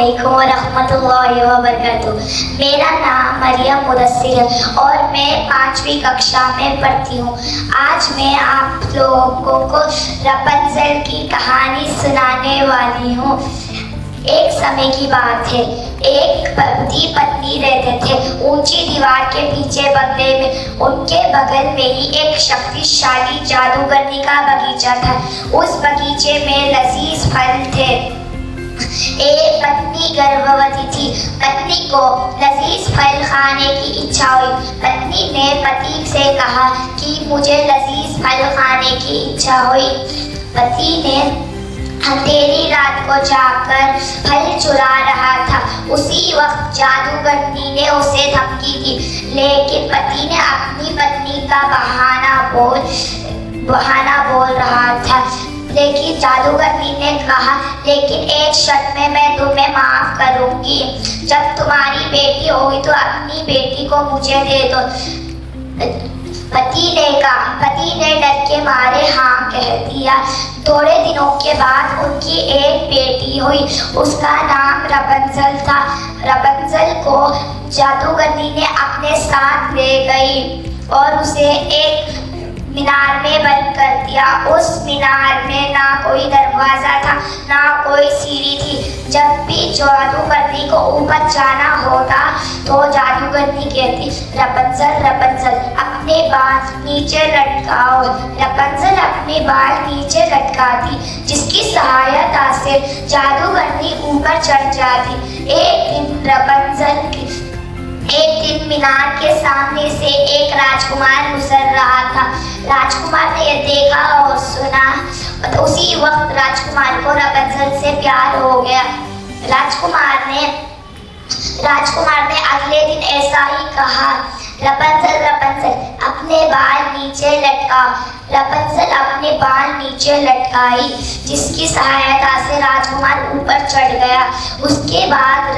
अस्सलामुअलैकुम वरहमतुल्लाहि वबरकातुहू। मेरा नाम मरियम मुदस्सिर है और मैं 5वीं कक्षा में पढ़ती हूँ। आज मैं आप लोगों को रपुंज़ेल की कहानी सुनाने वाली हूँ। एक समय की बात है, एक पति पत्नी रहते थे ऊंची दीवार के पीछे बंगले में। उनके बगल में ही एक शक्तिशाली जादूगरनी का बगीचा था। उस बगीचे में लजीज फल थे। एक पत्नी गर्भवती थी। पत्नी को लजीज फल खाने की इच्छा हुई। पत्नी ने पति से कहा कि मुझे लजीज फल खाने की इच्छा हुई। पति ने अंधेरी रात को जाकर फल चुरा रहा था। उसी वक्त जादूगरनी ने उसे धमकी दी, लेकिन पति ने अपनी पत्नी का बहाना बोल रहा था। लेकिन जादूगरनी ने कहा, लेकिन एक शर्त में मैं तुम्हें माफ करूंगी। जब तुम्हारी बेटी होगी तो अपनी बेटी को मुझे दे दो। पति ने डर के मारे हाँ कह दिया। थोड़े दिनों के बाद उनकी एक बेटी हुई। उसका नाम रपुंज़ेल था। रपुंज़ेल को जादूगरनी ने अपने साथ ले गई और उसे एक मीनार में बंद कर दिया। उस मीनार में ना कोई दरवाजा था, ना कोई सीढ़ी थी। जब भी जादूगरनी को ऊपर जाना होता तो जादूगरनी कहती, रपुंज़ेल रपुंज़ेल अपने बाल नीचे लटकाओ। रपुंज़ेल अपने बाल नीचे लटकाती, जिसकी सहायता से जादूगरनी ऊपर चढ़ जाती। एक दिन मीनार के सामने से एक राजकुमार गुजर रहा था। राजकुमार ने यह देखा और सुना तो उसी वक्त राजकुमार को रपुंज़ेल से प्यार हो गया। राजकुमार ने अगले दिन ऐसा ही कहा, रपुंज़ेल रपुंज़ेल अपने बाल नीचे लटकाओ। रपुंज़ेल अपने बाल नीचे लटकाई, जिसकी सहायता से राजकुमार ऊपर चढ़ गया। उसके बाद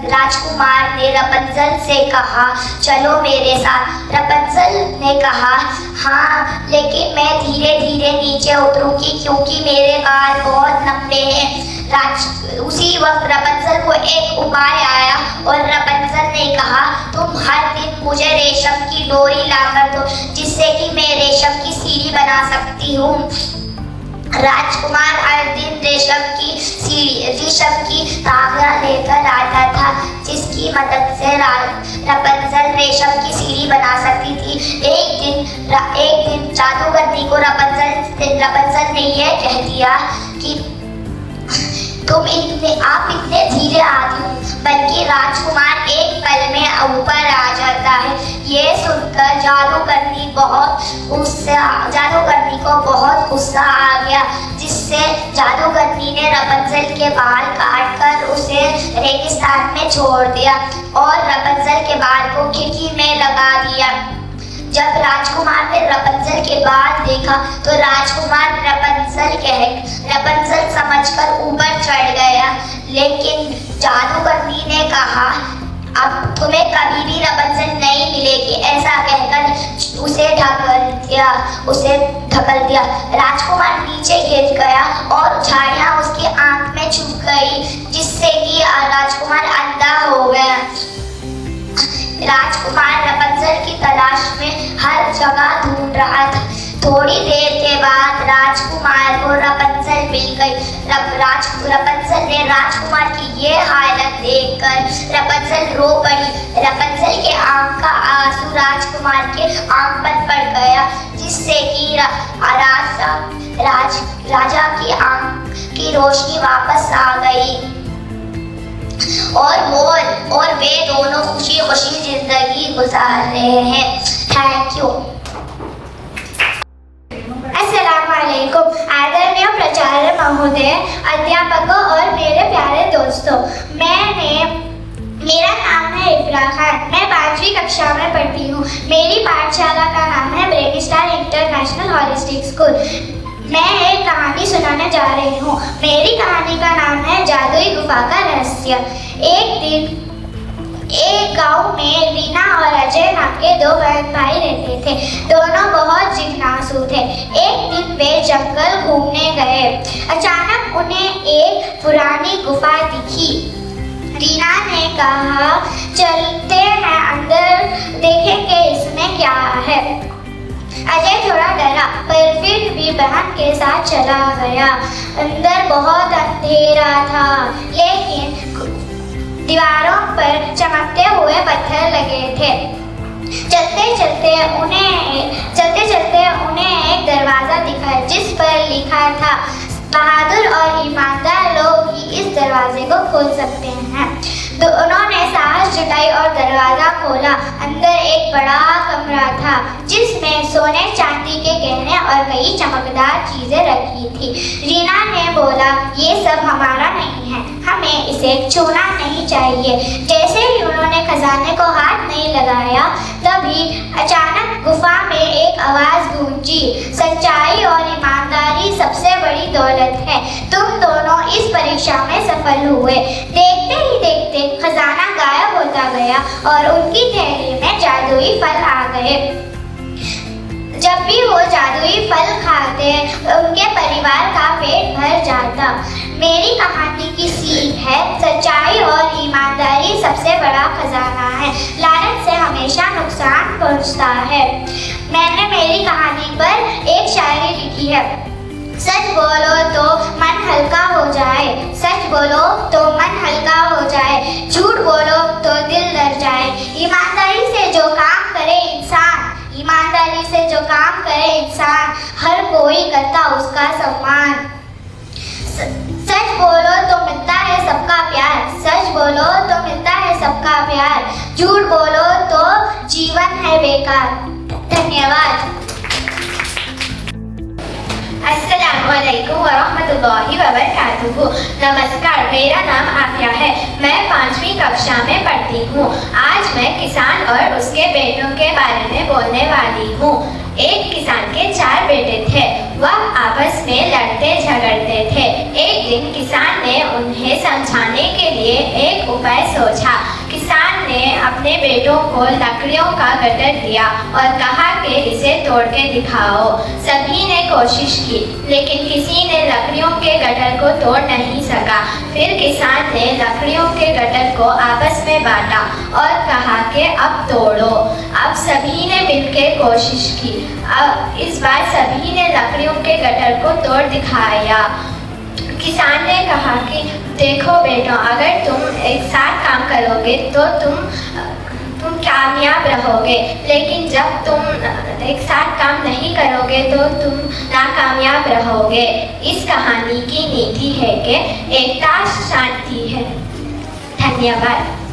राजकुमार ने रपुंज़ेल से कहा, चलो मेरे साथ। रपुंज़ेल ने कहा, हाँ, लेकिन मैं धीरे धीरे नीचे उतरूंगी क्योंकि मेरे बाल बहुत लंबे हैं। उसी वक्त रपुंज़ेल को एक उपाय आया और रपुंज़ेल ने कहा, तुम हर दिन मुझे रेशम की डोरी लाकर दो, जिससे कि मैं रेशम की सीढ़ी बना सकती हूँ। राजकुमार हर दिन रेशम की धागा लेकर आता था, जिसकी मदद से रपुंज़ेल रेशम की सीढ़ी बना सकती थी। एक दिन जादूगरनी को रपुंज़ेल ने यह कह दिया कि आप इतने धीरे आती हो। बल्कि राजकुमार एक पल में ऊपर आ जाता है। ये सुनकर जादूगरनी को बहुत गुस्सा आ गया, जिससे जादूगरनी ने रपुंज़ेल के बाल काटकर उसे रेगिस्तान में छोड़ दिया और रपुंज़ेल के बाल को खिड़की में लगा दिया। जब राजकुमार ने रपुंज़ेल के बाल देखा तो राजकुमार रपुंज़ेल समझकर ऊपर चढ़ गया। लेकिन जादूगरनी ने कहा, अब तुम्हें कभी भी रपुंज़ेल नहीं मिलेगी। ऐसा कहकर उसे ढकल दिया। राजकुमार नीचे गिर गया और झाड़ियाँ उसकी आंख में चुभ गई, जिससे कि राजकुमार अंधा हो गया। राजकुमार रपुंज़ेल की तलाश में हर जगह ढूंढ रहा था। थोड़ी देर के बाद राजकुमार को रपुंज़ेल मिल गई। रपुंज़ेल ने राजकुमार की ये हालत देखकर रपुंज़ेल रो पड़ी। रपुंज़ेल के आंख का आंसू राजकुमार के आंख पर पड़ गया, जिससे कि राजा की आंख की रोशनी वापस आ गई और वे दोनों खुशी खुशी जिंदगी गुजार रहे हैं। Thank you. अस्सलामुअलैकुम। आदरणीय प्राचार्य महोदय, अध्यापकों और मेरे प्यारे दोस्तों, मेरा नाम है इफ्रा खान। मैं 5वीं कक्षा में पढ़ती हूँ। मेरी पाठशाला का नाम है break star international holistic school. मैं एक कहानी सुनाने जा रही हूँ। मेरी कहानी का नाम है जादुई गुफा का रहस्य। एक दिन एक गांव में रीना और अजय नाम के 2 बहन भाई रहते थे। दोनों बहुत जिज्ञासु थे। एक दिन वे जंगल घूमने गए। अचानक उन्हें एक पुरानी गुफा दिखी। रीना ने कहा, चलते हैं अंदर, देखेंगे इसमें क्या है। अजय थोड़ा डरा पर फिर भी बहन के साथ चला गया। अंदर बहुत अंधेरा था, लेकिन दीवारों पर चमकते हुए पत्थर लगे थे। चलते चलते उन्हें एक दरवाजा दिखा जिस पर लिखा था, बहादुर और ईमानदार लोग ही इस दरवाजे को खोल सकते हैं। तो उन्होंने साहस जुटाई और दरवाजा खोला। अंदर एक बड़ा कमरा था जिसमें सोने चांदी के गहने और कई चमकदार चीजें रखी थी। रीना ने बोला, ये सब हमारा नहीं है, हमें इसे छूना नहीं चाहिए। जैसे ही उन्होंने खजाने को हाथ नहीं लगाया, तभी अचानक गुफा में एक आवाज गूंजी, सच्चाई और ईमानदारी सबसे बड़ी दौलत है। तुम दोनों इस परीक्षा में सफल हुए। देखते ही देखते खजाना गायब होता गया और उनकी थैली में जादुई फल आ गए। जब भी वो जादुई फल खाते, उनके परिवार का पेट भर जाता। मेरी कहानी की सीख है, सच्चाई और ईमानदारी सबसे बड़ा खजाना है। लालच से हमेशा नुकसान पहुंचता है। मैंने मेरी कहानी पर एक शायरी लिखी है, सच बोलो तो मन हल्का हो जाए, सच बोलो तो मन हल्का हो जाए, झूठ बोलो तो दिल डर जाए। ईमानदारी से जो काम करे इंसान, हर कोई करता उसका सम्मान। सच बोलो तो मिलता है सबका प्यार, सच बोलो तो मिलता है सबका प्यार, झूठ बोलो तो जीवन है बेकार। धन्यवाद। अस्सलामुअलैकुम वरहमतुल्लाहि वबरकातुहू। नमस्कार, मेरा नाम आफिया है। मैं 5वीं कक्षा में पढ़ती हूँ। आज मैं किसान और उसके बेटों के बारे में बोलने वाली हूँ। एक किसान के 4 बेटे थे। वह आपस में लड़ते झगड़ते थे। एक दिन किसान ने उन्हें समझाने के लिए एक उपाय सोचा। किसान ने अपने बेटों को लकड़ियों का गट्ठर दिया और कहा कि इसे तोड़ के दिखाओ। सभी ने कोशिश की, लेकिन किसी ने लकड़ियों के गट्ठर को तोड़ नहीं सका। फिर किसान ने लकड़ियों के गट्ठर को आपस में बांटा और कहा कि अब तोड़ो। अब सभी ने मिलकर कोशिश की। अब इस बार सभी ने लकड़ियों के गट्ठर को तोड़ दिखाया। किसान ने कहा कि देखो बेटों, अगर तुम एक साथ काम करोगे तो तुम कामयाब रहोगे, लेकिन जब तुम एक साथ काम नहीं करोगे तो तुम नाकामयाब रहोगे। इस कहानी की नीति है कि एकता शांति है। धन्यवाद।